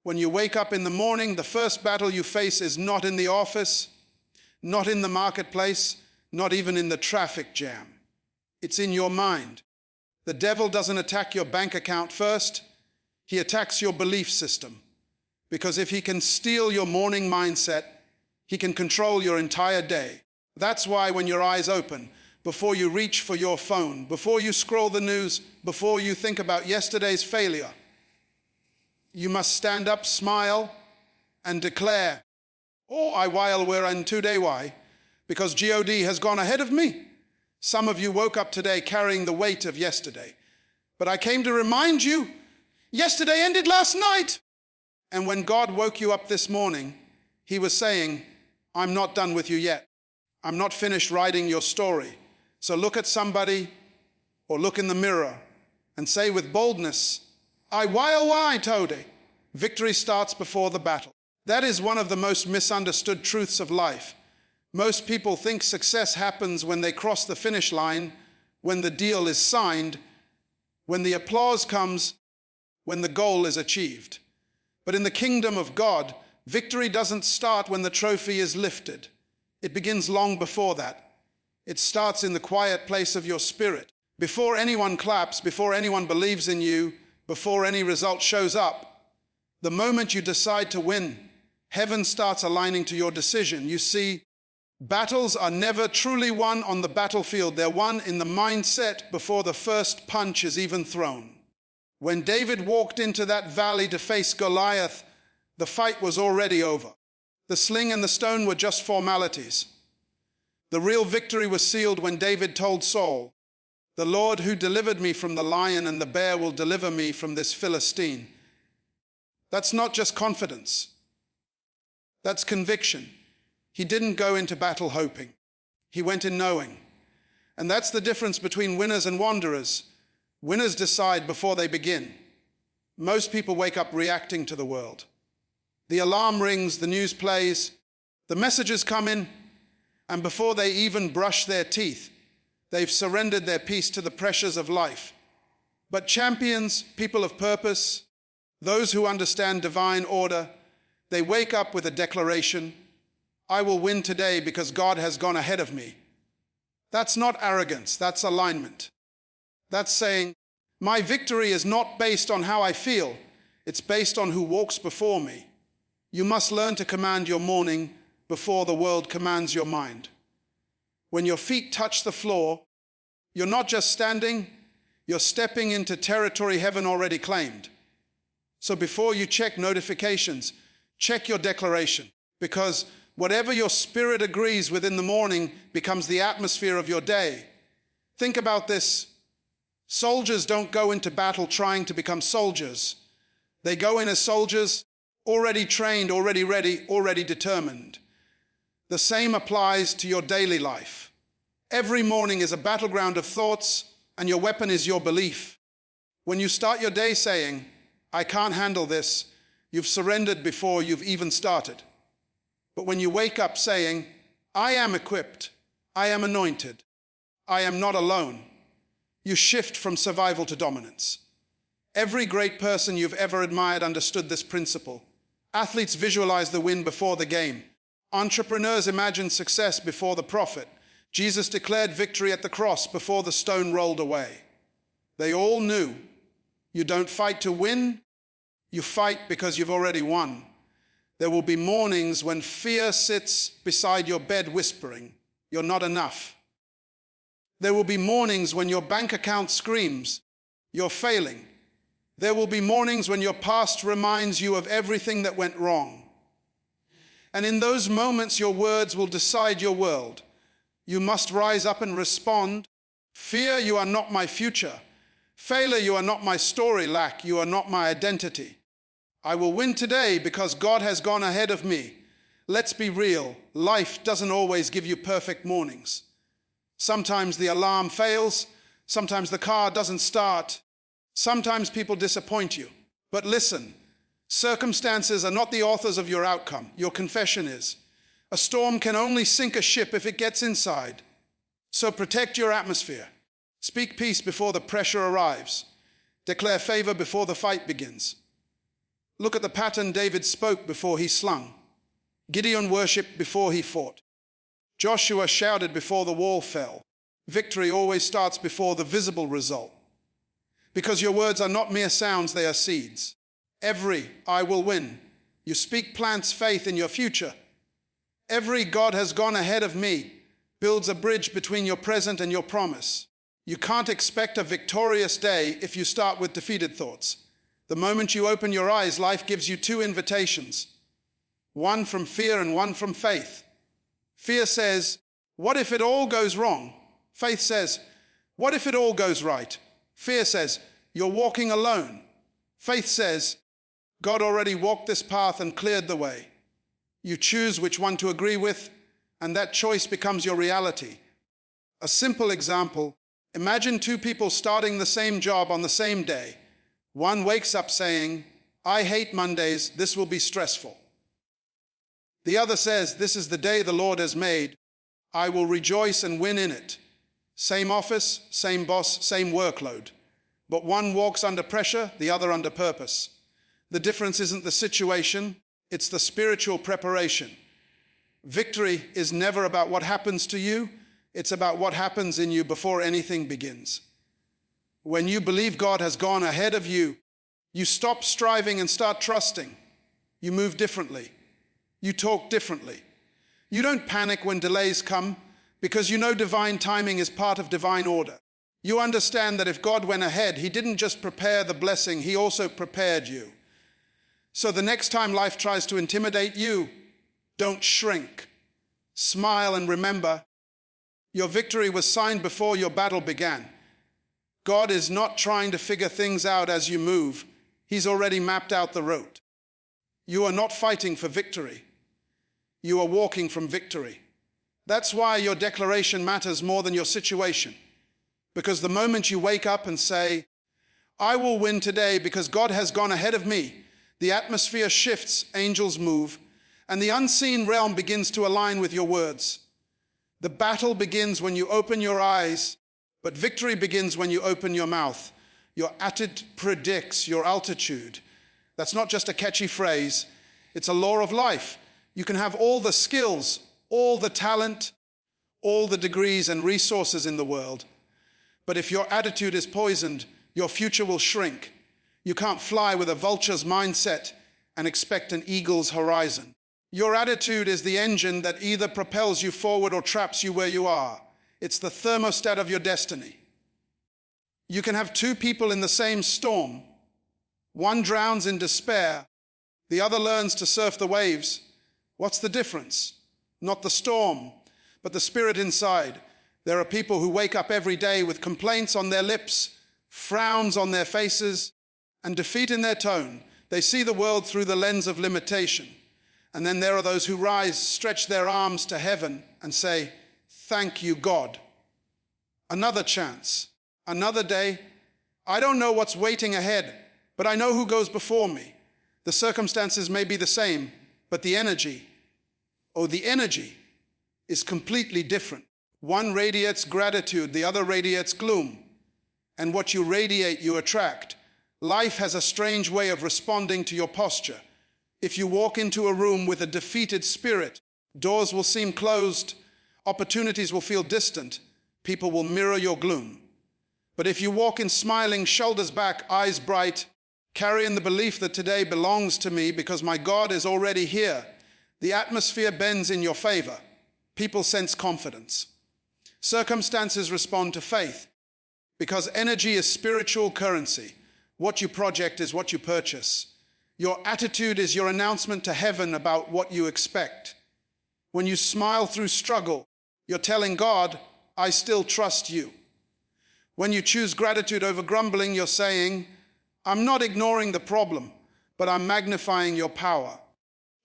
When you wake up in the morning, the first battle you face is not in the office, not in the marketplace, not even in the traffic jam. It's in your mind. The devil doesn't attack your bank account first. He attacks your belief system. Because if he can steal your morning mindset, he can control your entire day. That's why when your eyes open, before you reach for your phone, before you scroll the news, before you think about yesterday's failure, you must stand up, smile, and declare, "Oh, I while we're in today, why? Because God has gone ahead of me." Some of you woke up today carrying the weight of yesterday. But I came to remind you, yesterday ended last night. And when God woke you up this morning, he was saying, "I'm not done with you yet. I'm not finished writing your story." So look at somebody or look in the mirror and say with boldness, "I why Tode." Victory starts before the battle. That is one of the most misunderstood truths of life. Most people think success happens when they cross the finish line, when the deal is signed, when the applause comes, when the goal is achieved. But in the kingdom of God, victory doesn't start when the trophy is lifted. It begins long before that. It starts in the quiet place of your spirit. Before anyone claps, before anyone believes in you, before any result shows up, the moment you decide to win, heaven starts aligning to your decision. You see, battles are never truly won on the battlefield. They're won in the mindset before the first punch is even thrown. When David walked into that valley to face Goliath, the fight was already over. The sling and the stone were just formalities. The real victory was sealed when David told Saul, "The Lord who delivered me from the lion and the bear will deliver me from this Philistine." That's not just confidence. That's conviction. He didn't go into battle hoping. He went in knowing. And that's the difference between winners and wanderers. Winners decide before they begin. Most people wake up reacting to the world. The alarm rings, the news plays, the messages come in, and before they even brush their teeth, they've surrendered their peace to the pressures of life. But champions, people of purpose, those who understand divine order, they wake up with a declaration, "I will win today because God has gone ahead of me." That's not arrogance, that's alignment. That's saying, my victory is not based on how I feel, it's based on who walks before me. You must learn to command your morning before the world commands your mind. When your feet touch the floor, you're not just standing, you're stepping into territory heaven already claimed. So before you check notifications, check your declaration, because whatever your spirit agrees with in the morning becomes the atmosphere of your day. Think about this. Soldiers don't go into battle trying to become soldiers. They go in as soldiers, already trained, already ready, already determined. The same applies to your daily life. Every morning is a battleground of thoughts, and your weapon is your belief. When you start your day saying, "I can't handle this," you've surrendered before you've even started. But when you wake up saying, "I am equipped, I am anointed, I am not alone," you shift from survival to dominance. Every great person you've ever admired understood this principle. Athletes visualize the win before the game. Entrepreneurs imagine success before the profit. Jesus declared victory at the cross before the stone rolled away. They all knew you don't fight to win, you fight because you've already won. There will be mornings when fear sits beside your bed whispering, "You're not enough." There will be mornings when your bank account screams, "You're failing." There will be mornings when your past reminds you of everything that went wrong. And in those moments, your words will decide your world. You must rise up and respond. "Fear, you are not my future. Failure, you are not my story. Lack, you are not my identity. I will win today because God has gone ahead of me." Let's be real. Life doesn't always give you perfect mornings. Sometimes the alarm fails. Sometimes the car doesn't start. Sometimes people disappoint you. But listen, circumstances are not the authors of your outcome. Your confession is. A storm can only sink a ship if it gets inside. So protect your atmosphere. Speak peace before the pressure arrives. Declare favor before the fight begins. Look at the pattern. David spoke before he slung. Gideon worshipped before he fought. Joshua shouted before the wall fell. Victory always starts before the visible result. Because your words are not mere sounds, they are seeds. Every "I will win" you speak plants faith in your future. Every "God has gone ahead of me" builds a bridge between your present and your promise. You can't expect a victorious day if you start with defeated thoughts. The moment you open your eyes, life gives you two invitations, one from fear and one from faith. Fear says, "What if it all goes wrong?" Faith says, "What if it all goes right?" Fear says, "You're walking alone." Faith says, "God already walked this path and cleared the way." You choose which one to agree with, and that choice becomes your reality. A simple example: imagine two people starting the same job on the same day. One wakes up saying, "I hate Mondays, this will be stressful." The other says, "This is the day the Lord has made. I will rejoice and win in it." Same office, same boss, same workload. But one walks under pressure, the other under purpose. The difference isn't the situation, it's the spiritual preparation. Victory is never about what happens to you, it's about what happens in you before anything begins. When you believe God has gone ahead of you, you stop striving and start trusting. You move differently. You talk differently. You don't panic when delays come because you know divine timing is part of divine order. You understand that if God went ahead, He didn't just prepare the blessing, He also prepared you. So the next time life tries to intimidate you, don't shrink. Smile and remember, your victory was signed before your battle began. God is not trying to figure things out as you move. He's already mapped out the road. You are not fighting for victory. You are walking from victory. That's why your declaration matters more than your situation. Because the moment you wake up and say, "I will win today because God has gone ahead of me," the atmosphere shifts, angels move, and the unseen realm begins to align with your words. The battle begins when you open your eyes, but victory begins when you open your mouth. Your attitude predicts your altitude. That's not just a catchy phrase, it's a law of life. You can have all the skills, all the talent, all the degrees and resources in the world, but if your attitude is poisoned, your future will shrink. You can't fly with a vulture's mindset and expect an eagle's horizon. Your attitude is the engine that either propels you forward or traps you where you are. It's the thermostat of your destiny. You can have two people in the same storm. One drowns in despair, the other learns to surf the waves. What's the difference? Not the storm, but the spirit inside. There are people who wake up every day with complaints on their lips, frowns on their faces, and defeat in their tone. They see the world through the lens of limitation. And then there are those who rise, stretch their arms to heaven, and say, "Thank you, God." Another chance, another day. I don't know what's waiting ahead, but I know who goes before me. The circumstances may be the same, but the energy is completely different. One radiates gratitude, the other radiates gloom. And what you radiate, you attract. Life has a strange way of responding to your posture. If you walk into a room with a defeated spirit, doors will seem closed, opportunities will feel distant, people will mirror your gloom. But if you walk in smiling, shoulders back, eyes bright, carrying the belief that today belongs to me because my God is already here, the atmosphere bends in your favor. People sense confidence. Circumstances respond to faith because energy is spiritual currency. What you project is what you purchase. Your attitude is your announcement to heaven about what you expect. When you smile through struggle, you're telling God, "I still trust you." When you choose gratitude over grumbling, you're saying, "I'm not ignoring the problem, but I'm magnifying your power."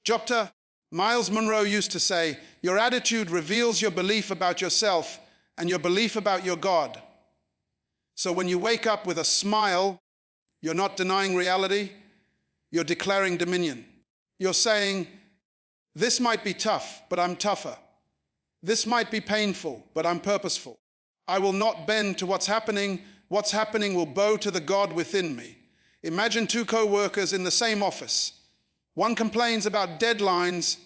Dr. Myles Munroe used to say, "Your attitude reveals your belief about yourself and your belief about your God." So when you wake up with a smile, you're not denying reality, you're declaring dominion. You're saying, "This might be tough, but I'm tougher. This might be painful, but I'm purposeful. I will not bend to what's happening. What's happening will bow to the God within me." Imagine two co-workers in the same office. One complains about deadlines,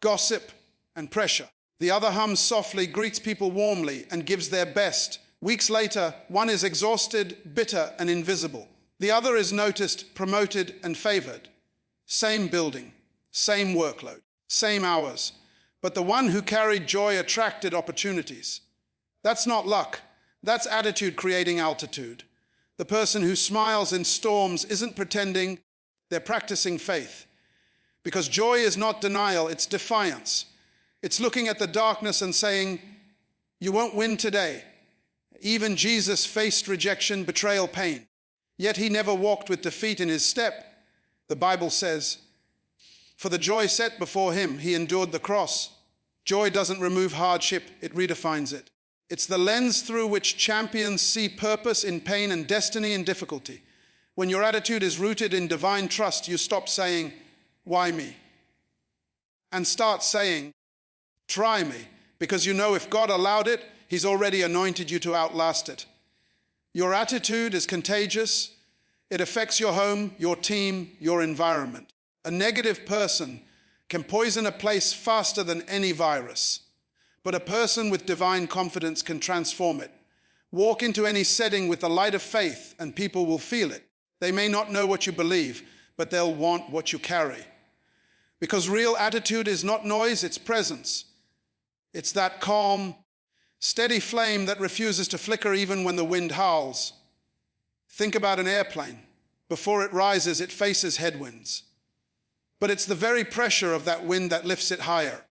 gossip, and pressure. The other hums softly, greets people warmly, and gives their best. Weeks later, one is exhausted, bitter, and invisible. The other is noticed, promoted, and favored. Same building, same workload, same hours. But the one who carried joy attracted opportunities. That's not luck. That's attitude creating altitude. The person who smiles in storms isn't pretending, they're practicing faith. Because joy is not denial, it's defiance. It's looking at the darkness and saying, you won't win today. Even Jesus faced rejection, betrayal, pain. Yet he never walked with defeat in his step. The Bible says, for the joy set before him, he endured the cross. Joy doesn't remove hardship, it redefines it. It's the lens through which champions see purpose in pain and destiny in difficulty. When your attitude is rooted in divine trust, you stop saying, why me? And start saying, try me, because you know if God allowed it, he's already anointed you to outlast it. Your attitude is contagious. It affects your home, your team, your environment. A negative person can poison a place faster than any virus. But a person with divine confidence can transform it. Walk into any setting with the light of faith and people will feel it. They may not know what you believe, but they'll want what you carry. Because real attitude is not noise, it's presence. It's that calm, steady flame that refuses to flicker even when the wind howls. Think about an airplane. Before it rises, it faces headwinds. But it's the very pressure of that wind that lifts it higher.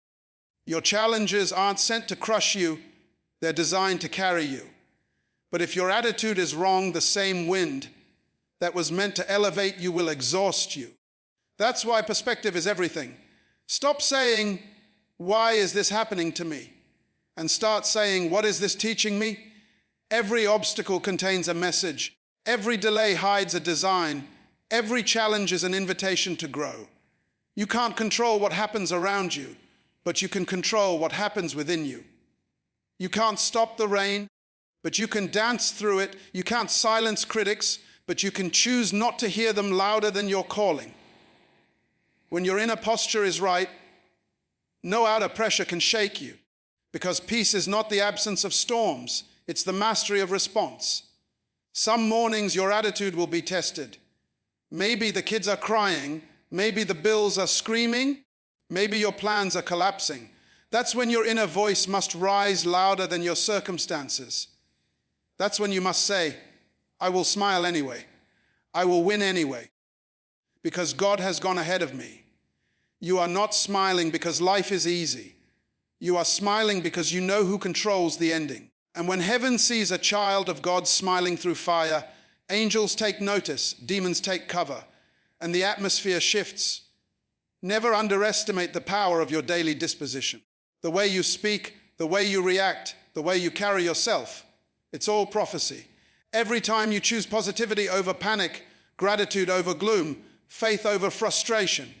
Your challenges aren't sent to crush you, they're designed to carry you. But if your attitude is wrong, the same wind that was meant to elevate you will exhaust you. That's why perspective is everything. Stop saying, why is this happening to me? And start saying, what is this teaching me? Every obstacle contains a message. Every delay hides a design. Every challenge is an invitation to grow. You can't control what happens around you, but you can control what happens within you. You can't stop the rain, but you can dance through it. You can't silence critics, but you can choose not to hear them louder than your calling. When your inner posture is right, no outer pressure can shake you, because peace is not the absence of storms, it's the mastery of response. Some mornings your attitude will be tested. Maybe the kids are crying, maybe the bills are screaming, maybe your plans are collapsing. That's when your inner voice must rise louder than your circumstances. That's when you must say, I will smile anyway. I will win anyway, because God has gone ahead of me. You are not smiling because life is easy. You are smiling because you know who controls the ending. And when heaven sees a child of God smiling through fire, angels take notice, demons take cover, and the atmosphere shifts. Never underestimate the power of your daily disposition. The way you speak, the way you react, the way you carry yourself. It's all prophecy. Every time you choose positivity over panic, gratitude over gloom, faith over frustration,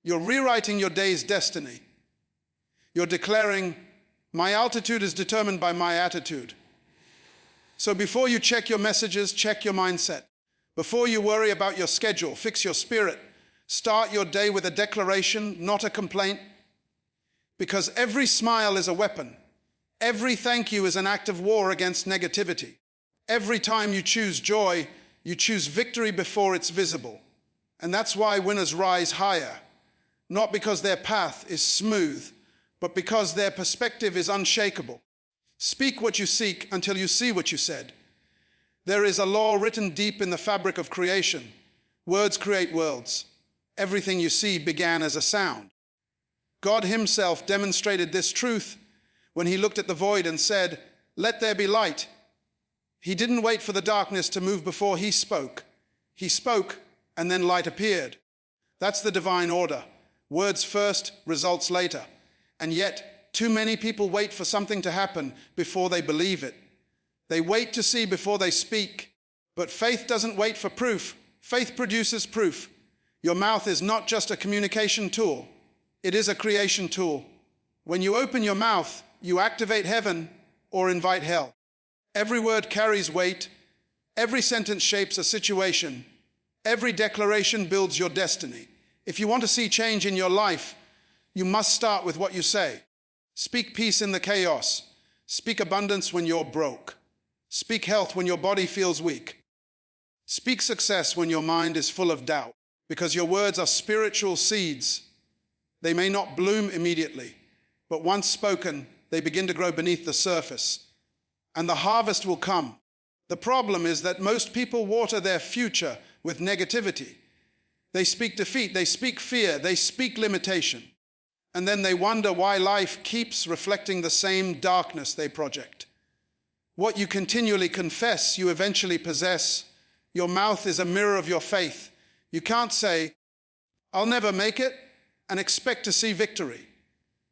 you're rewriting your day's destiny. You're declaring, my altitude is determined by my attitude. So before you check your messages, check your mindset. Before you worry about your schedule, fix your spirit. Start your day with a declaration, not a complaint. Because every smile is a weapon. Every thank you is an act of war against negativity. Every time you choose joy, you choose victory before it's visible. And that's why winners rise higher. Not because their path is smooth, but because their perspective is unshakable. Speak what you seek until you see what you said. There is a law written deep in the fabric of creation. Words create worlds. Everything you see began as a sound. God himself demonstrated this truth when he looked at the void and said, let there be light. He didn't wait for the darkness to move before he spoke. He spoke and then light appeared. That's the divine order. Words first, results later. And yet, too many people wait for something to happen before they believe it. They wait to see before they speak. But faith doesn't wait for proof. Faith produces proof. Your mouth is not just a communication tool. It is a creation tool. When you open your mouth, you activate heaven or invite hell. Every word carries weight. Every sentence shapes a situation. Every declaration builds your destiny. If you want to see change in your life, you must start with what you say. Speak peace in the chaos. Speak abundance when you're broke. Speak health when your body feels weak. Speak success when your mind is full of doubt, because your words are spiritual seeds. They may not bloom immediately, but once spoken, they begin to grow beneath the surface, and the harvest will come. The problem is that most people water their future with negativity. They speak defeat, they speak fear, they speak limitation, and then they wonder why life keeps reflecting the same darkness they project. What you continually confess, you eventually possess. Your mouth is a mirror of your faith. You can't say, "I'll never make it," and expect to see victory.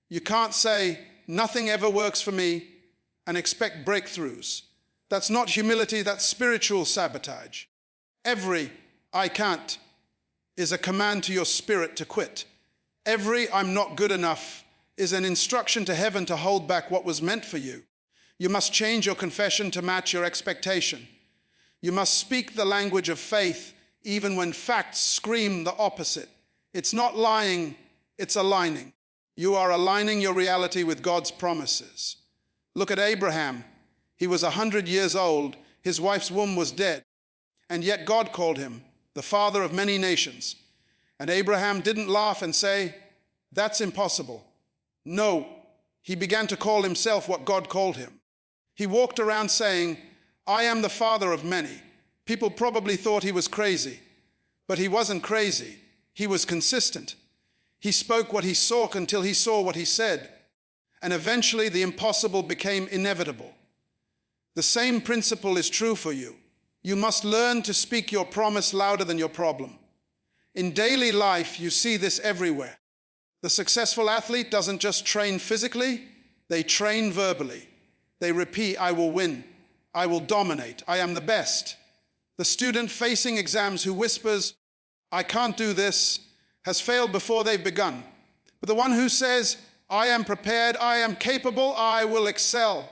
You can't say, "Nothing ever works for me," and expect breakthroughs. That's not humility, that's spiritual sabotage. Every "I can't" is a command to your spirit to quit. Every "I'm not good enough" is an instruction to heaven to hold back what was meant for you. You must change your confession to match your expectation. You must speak the language of faith even when facts scream the opposite. It's not lying, it's aligning. You are aligning your reality with God's promises. Look at Abraham. He was 100 years old. His wife's womb was dead. And yet God called him the father of many nations. And Abraham didn't laugh and say, "That's impossible." No, he began to call himself what God called him. He walked around saying, "I am the father of many." People probably thought he was crazy, but he wasn't crazy. He was consistent. He spoke what he saw until he saw what he said. And eventually the impossible became inevitable. The same principle is true for you. You must learn to speak your promise louder than your problem. In daily life, you see this everywhere. The successful athlete doesn't just train physically, they train verbally. They repeat, "I will win. I will dominate. I am the best." The student facing exams who whispers, "I can't do this," has failed before they've begun. But the one who says, "I am prepared, I am capable, I will excel,"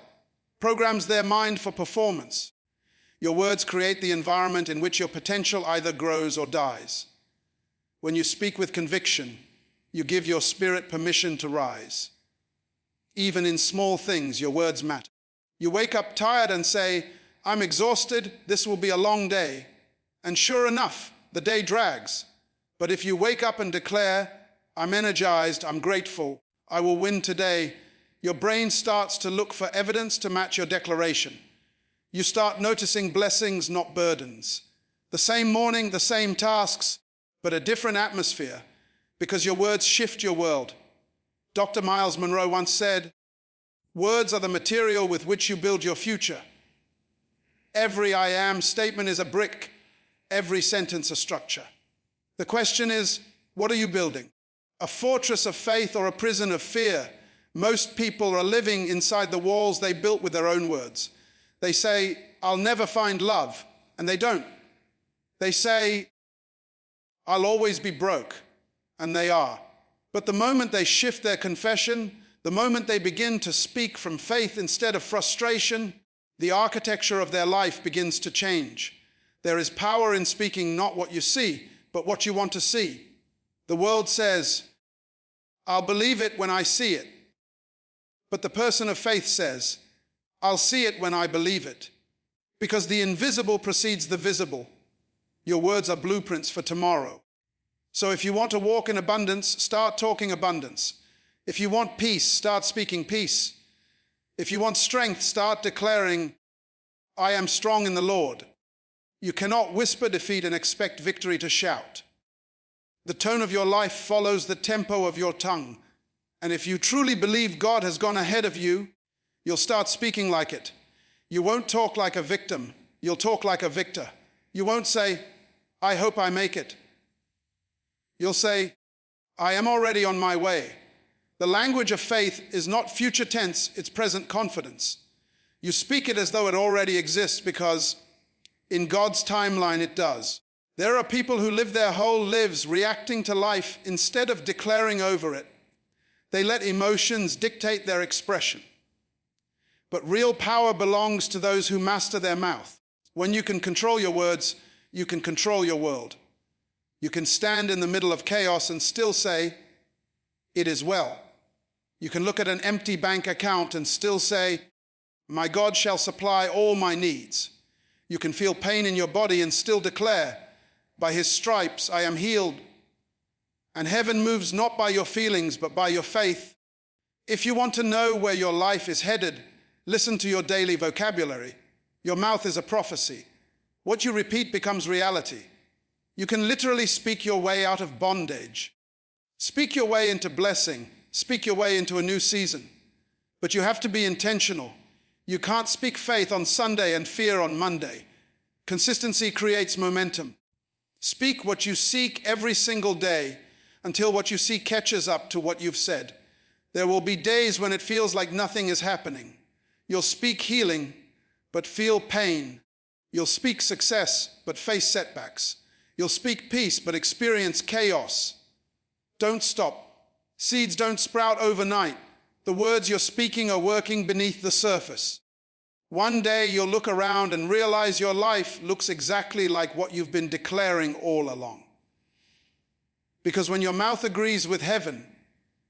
programs their mind for performance. Your words create the environment in which your potential either grows or dies. When you speak with conviction, you give your spirit permission to rise. Even in small things, your words matter. You wake up tired and say, "I'm exhausted, this will be a long day." And sure enough, the day drags. But if you wake up and declare, "I'm energized, I'm grateful, I will win today," your brain starts to look for evidence to match your declaration. You start noticing blessings, not burdens. The same morning, the same tasks, but a different atmosphere, because your words shift your world. Dr. Myles Munroe once said, "Words are the material with which you build your future." Every "I am" statement is a brick, every sentence a structure. The question is, what are you building? A fortress of faith or a prison of fear? Most people are living inside the walls they built with their own words. They say, "I'll never find love," and they don't. They say, "I'll always be broke," and they are. But the moment they shift their confession, the moment they begin to speak from faith instead of frustration, the architecture of their life begins to change. There is power in speaking not what you see, but what you want to see. The world says, "I'll believe it when I see it." But the person of faith says, "I'll see it when I believe it." Because the invisible precedes the visible. Your words are blueprints for tomorrow. So if you want to walk in abundance, start talking abundance. If you want peace, start speaking peace. If you want strength, start declaring, "I am strong in the Lord." You cannot whisper defeat and expect victory to shout. The tone of your life follows the tempo of your tongue. And if you truly believe God has gone ahead of you, you'll start speaking like it. You won't talk like a victim. You'll talk like a victor. You won't say, "I hope I make it." You'll say, "I am already on my way." The language of faith is not future tense, it's present confidence. You speak it as though it already exists because in God's timeline it does. There are people who live their whole lives reacting to life instead of declaring over it. They let emotions dictate their expression. But real power belongs to those who master their mouth. When you can control your words, you can control your world. You can stand in the middle of chaos and still say, "It is well." You can look at an empty bank account and still say, "My God shall supply all my needs." You can feel pain in your body and still declare, "By his stripes I am healed." And heaven moves not by your feelings, but by your faith. If you want to know where your life is headed, listen to your daily vocabulary. Your mouth is a prophecy. What you repeat becomes reality. You can literally speak your way out of bondage. Speak your way into blessing. Speak your way into a new season. But you have to be intentional. You can't speak faith on Sunday and fear on Monday. Consistency creates momentum. Speak what you seek every single day until what you see catches up to what you've said. There will be days when it feels like nothing is happening. You'll speak healing, but feel pain. You'll speak success, but face setbacks. You'll speak peace, but experience chaos. Don't stop. Seeds don't sprout overnight. The words you're speaking are working beneath the surface. One day you'll look around and realize your life looks exactly like what you've been declaring all along. Because when your mouth agrees with heaven,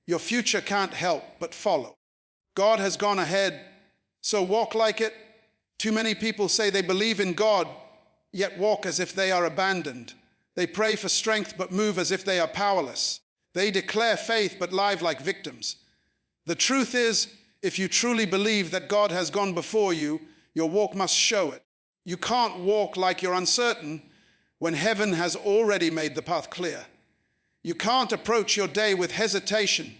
your future can't help but follow. God has gone ahead, so walk like it. Too many people say they believe in God, yet walk as if they are abandoned. They pray for strength, but move as if they are powerless. They declare faith, but live like victims. The truth is, if you truly believe that God has gone before you, your walk must show it. You can't walk like you're uncertain when heaven has already made the path clear. You can't approach your day with hesitation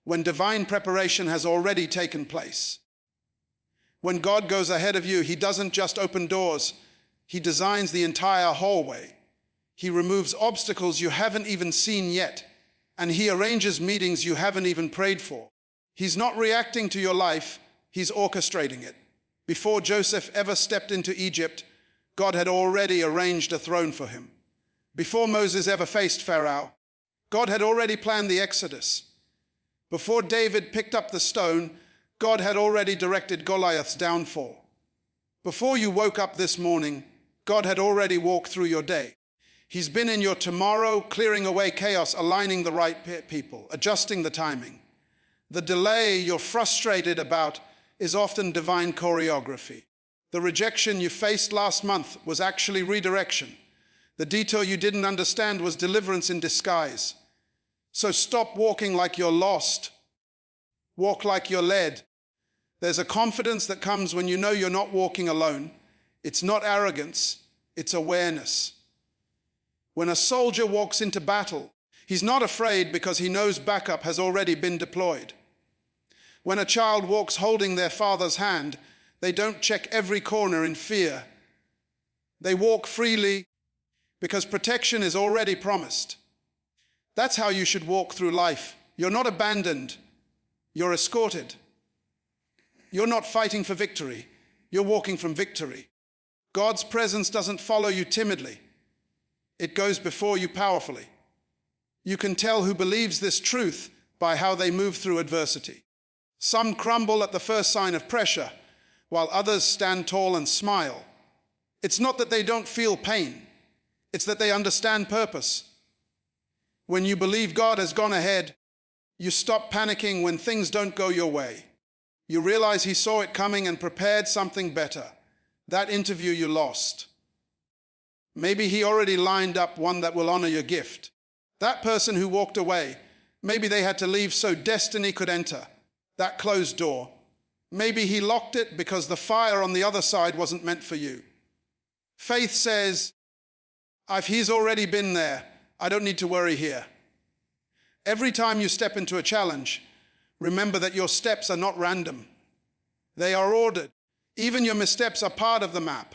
when divine preparation has already taken place. When God goes ahead of you, he doesn't just open doors, he designs the entire hallway. He removes obstacles you haven't even seen yet, and he arranges meetings you haven't even prayed for. He's not reacting to your life, he's orchestrating it. Before Joseph ever stepped into Egypt, God had already arranged a throne for him. Before Moses ever faced Pharaoh, God had already planned the Exodus. Before David picked up the stone, God had already directed Goliath's downfall. Before you woke up this morning, God had already walked through your day. He's been in your tomorrow, clearing away chaos, aligning the right people, adjusting the timing. The delay you're frustrated about is often divine choreography. The rejection you faced last month was actually redirection. The detour you didn't understand was deliverance in disguise. So stop walking like you're lost. Walk like you're led. There's a confidence that comes when you know you're not walking alone. It's not arrogance, it's awareness. When a soldier walks into battle, he's not afraid because he knows backup has already been deployed. When a child walks holding their father's hand, they don't check every corner in fear. They walk freely because protection is already promised. That's how you should walk through life. You're not abandoned, you're escorted. You're not fighting for victory, you're walking from victory. God's presence doesn't follow you timidly. It goes before you powerfully. You can tell who believes this truth by how they move through adversity. Some crumble at the first sign of pressure, while others stand tall and smile. It's not that they don't feel pain, it's that they understand purpose. When you believe God has gone ahead, you stop panicking when things don't go your way. You realize he saw it coming and prepared something better. That interview you lost. Maybe he already lined up one that will honor your gift. That person who walked away, maybe they had to leave so destiny could enter. That closed door. Maybe he locked it because the fire on the other side wasn't meant for you. Faith says, if he's already been there, I don't need to worry here. Every time you step into a challenge, remember that your steps are not random. They are ordered. Even your missteps are part of the map.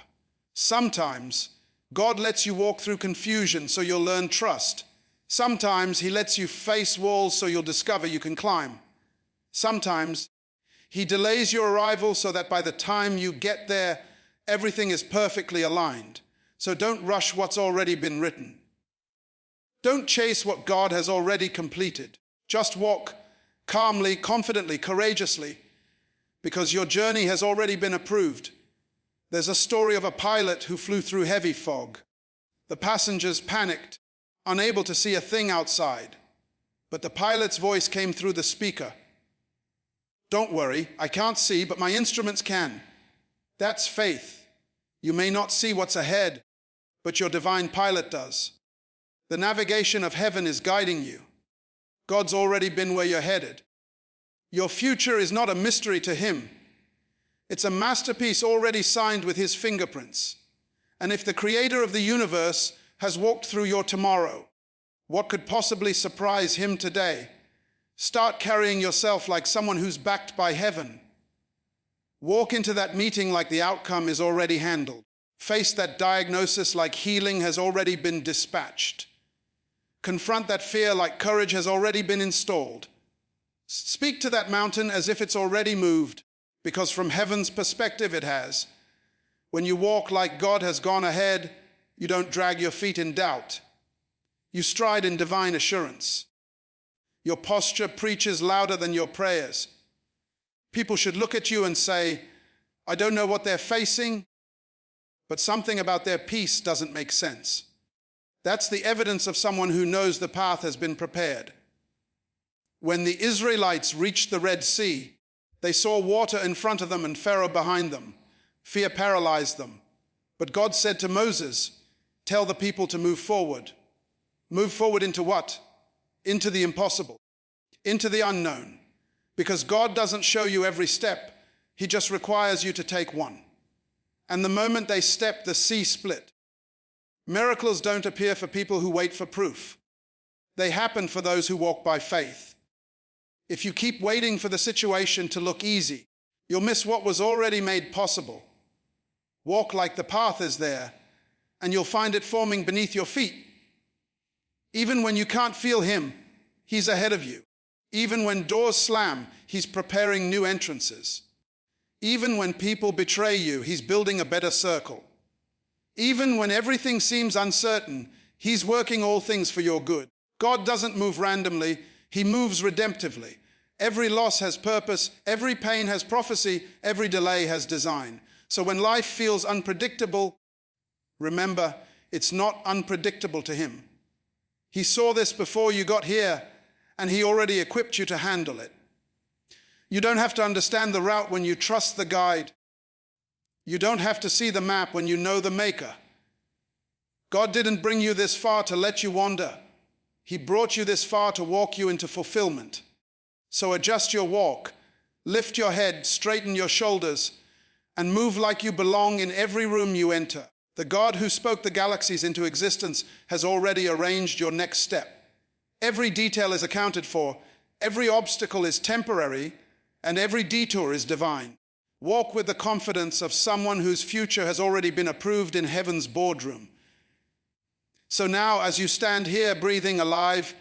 Sometimes God lets you walk through confusion so you'll learn trust. Sometimes he lets you face walls so you'll discover you can climb. Sometimes he delays your arrival so that by the time you get there, everything is perfectly aligned. So don't rush what's already been written. Don't chase what God has already completed. Just walk calmly, confidently, courageously, because your journey has already been approved. There's a story of a pilot who flew through heavy fog. The passengers panicked. unable to see a thing outside. But the pilot's voice came through the speaker. Don't worry, I can't see, but my instruments can. That's faith. You may not see what's ahead, but your divine pilot does. The navigation of heaven is guiding you. God's already been where you're headed. Your future is not a mystery to him. It's a masterpiece already signed with his fingerprints. And if the creator of the universe has walked through your tomorrow, what could possibly surprise him today? Start carrying yourself like someone who's backed by heaven. Walk into that meeting like the outcome is already handled. Face that diagnosis like healing has already been dispatched. Confront that fear like courage has already been installed. Speak to that mountain as if it's already moved, because from heaven's perspective it has. When you walk like God has gone ahead, you don't drag your feet in doubt. You stride in divine assurance. Your posture preaches louder than your prayers. People should look at you and say, I don't know what they're facing, but something about their peace doesn't make sense. That's the evidence of someone who knows the path has been prepared. When the Israelites reached the Red Sea, they saw water in front of them and Pharaoh behind them. Fear paralyzed them. But God said to Moses, tell the people to move forward. Move forward into what? Into the impossible, into the unknown. Because God doesn't show you every step, he just requires you to take one. And the moment they stepped, the sea split. Miracles don't appear for people who wait for proof. They happen for those who walk by faith. If you keep waiting for the situation to look easy, you'll miss what was already made possible. Walk like the path is there, and you'll find it forming beneath your feet. Even when you can't feel him, he's ahead of you. Even when doors slam, he's preparing new entrances. Even when people betray you, he's building a better circle. Even when everything seems uncertain, he's working all things for your good. God doesn't move randomly, he moves redemptively. Every loss has purpose, every pain has prophecy, every delay has design. So when life feels unpredictable, remember, it's not unpredictable to him. He saw this before you got here, and he already equipped you to handle it. You don't have to understand the route when you trust the guide. You don't have to see the map when you know the maker. God didn't bring you this far to let you wander. He brought you this far to walk you into fulfillment. So adjust your walk, lift your head, straighten your shoulders, and move like you belong in every room you enter. The God who spoke the galaxies into existence has already arranged your next step. Every detail is accounted for, every obstacle is temporary, and every detour is divine. Walk with the confidence of someone whose future has already been approved in heaven's boardroom. So now, as you stand here breathing alive,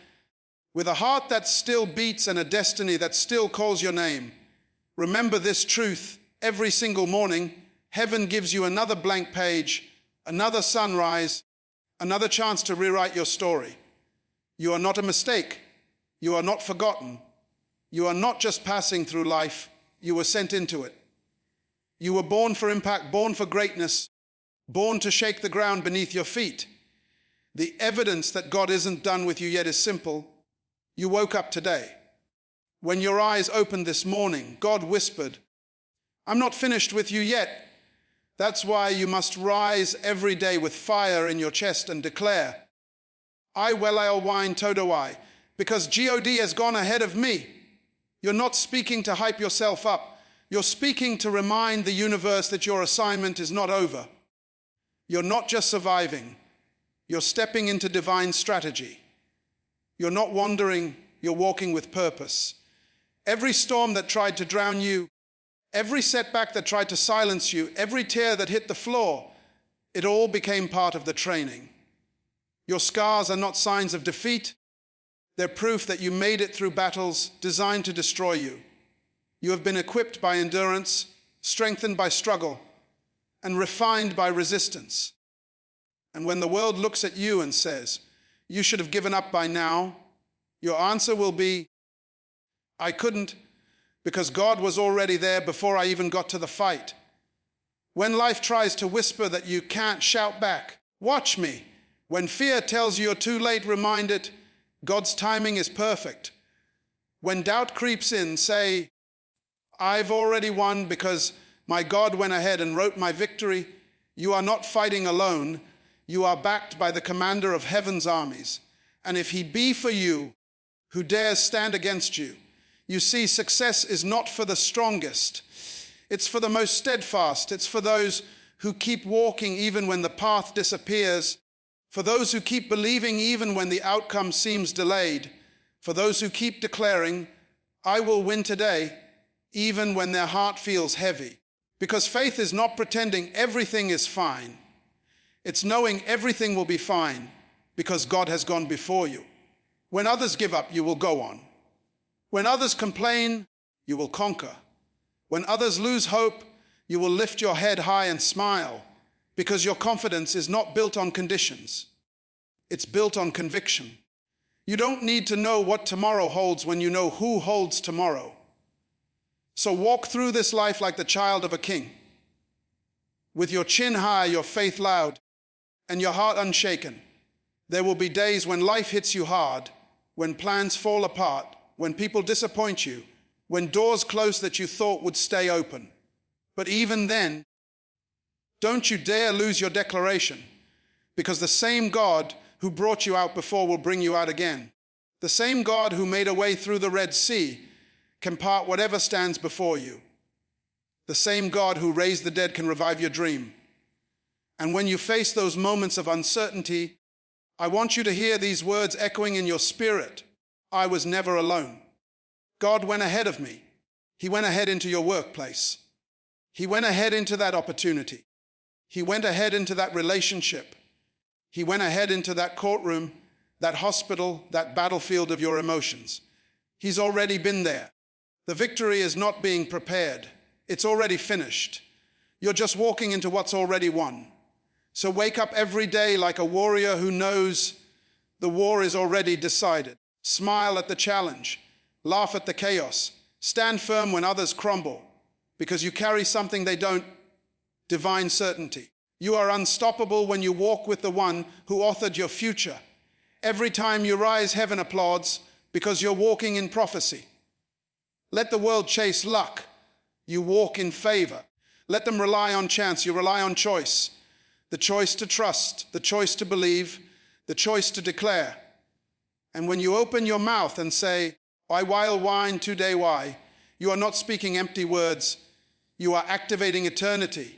with a heart that still beats and a destiny that still calls your name, remember this truth every single morning. Heaven gives you another blank page, another sunrise, another chance to rewrite your story. You are not a mistake. You are not forgotten. You are not just passing through life. You were sent into it. You were born for impact, born for greatness, born to shake the ground beneath your feet. The evidence that God isn't done with you yet is simple. You woke up today. When your eyes opened this morning, God whispered, I'm not finished with you yet. That's why you must rise every day with fire in your chest and declare, I Welal Wine Todawai, because God has gone ahead of me. You're not speaking to hype yourself up. You're speaking to remind the universe that your assignment is not over. You're not just surviving. You're stepping into divine strategy. You're not wandering, you're walking with purpose. Every storm that tried to drown you, every setback that tried to silence you, every tear that hit the floor, it all became part of the training. Your scars are not signs of defeat. They're proof that you made it through battles designed to destroy you. You have been equipped by endurance, strengthened by struggle, and refined by resistance. And when the world looks at you and says, you should have given up by now, your answer will be, I couldn't, because God was already there before I even got to the fight. When life tries to whisper that you can't, shout back, watch me. When fear tells you you're too late, remind it, God's timing is perfect. When doubt creeps in, say, I've already won because my God went ahead and wrote my victory. You are not fighting alone. You are backed by the commander of heaven's armies. And if he be for you, who dares stand against you? You see, success is not for the strongest. It's for the most steadfast. It's for those who keep walking even when the path disappears. For those who keep believing even when the outcome seems delayed. For those who keep declaring, I will win today, even when their heart feels heavy. Because faith is not pretending everything is fine. It's knowing everything will be fine because God has gone before you. When others give up, you will go on. When others complain, you will conquer. When others lose hope, you will lift your head high and smile because your confidence is not built on conditions. It's built on conviction. You don't need to know what tomorrow holds when you know who holds tomorrow. So walk through this life like the child of a king, with your chin high, your faith loud, and your heart unshaken. There will be days when life hits you hard, when plans fall apart, when people disappoint you, when doors close that you thought would stay open. But even then, don't you dare lose your declaration, because the same God who brought you out before will bring you out again. The same God who made a way through the Red Sea can part whatever stands before you. The same God who raised the dead can revive your dream. And when you face those moments of uncertainty, I want you to hear these words echoing in your spirit. I was never alone. God went ahead of me. He went ahead into your workplace. He went ahead into that opportunity. He went ahead into that relationship. He went ahead into that courtroom, that hospital, that battlefield of your emotions. He's already been there. The victory is not being prepared. It's already finished. You're just walking into what's already won. So wake up every day like a warrior who knows the war is already decided. Smile at the challenge. Laugh at the chaos. Stand firm when others crumble, because you carry something they don't, divine certainty. You are unstoppable when you walk with the one who authored your future. Every time you rise, heaven applauds because you're walking in prophecy. Let the world chase luck. You walk in favor. Let them rely on chance. You rely on choice. The choice to trust, the choice to believe, the choice to declare. And when you open your mouth and say, I while wine today why, you are not speaking empty words. You are activating eternity.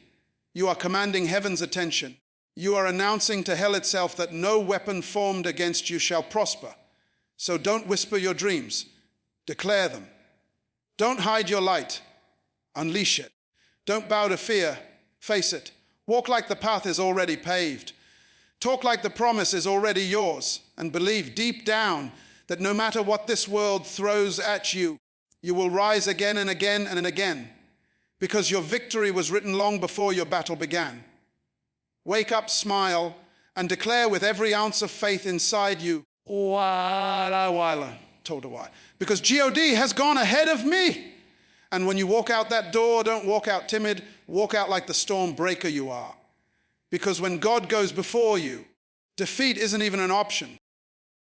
You are commanding heaven's attention. You are announcing to hell itself that no weapon formed against you shall prosper. So don't whisper your dreams. Declare them. Don't hide your light. Unleash it. Don't bow to fear. Face it. Walk like the path is already paved. Talk like the promise is already yours. And believe deep down that no matter what this world throws at you, you will rise again and again and again, because your victory was written long before your battle began. Wake up, smile, and declare with every ounce of faith inside you, because God has gone ahead of me. And when you walk out that door, don't walk out timid, walk out like the storm breaker you are. Because when God goes before you, defeat isn't even an option.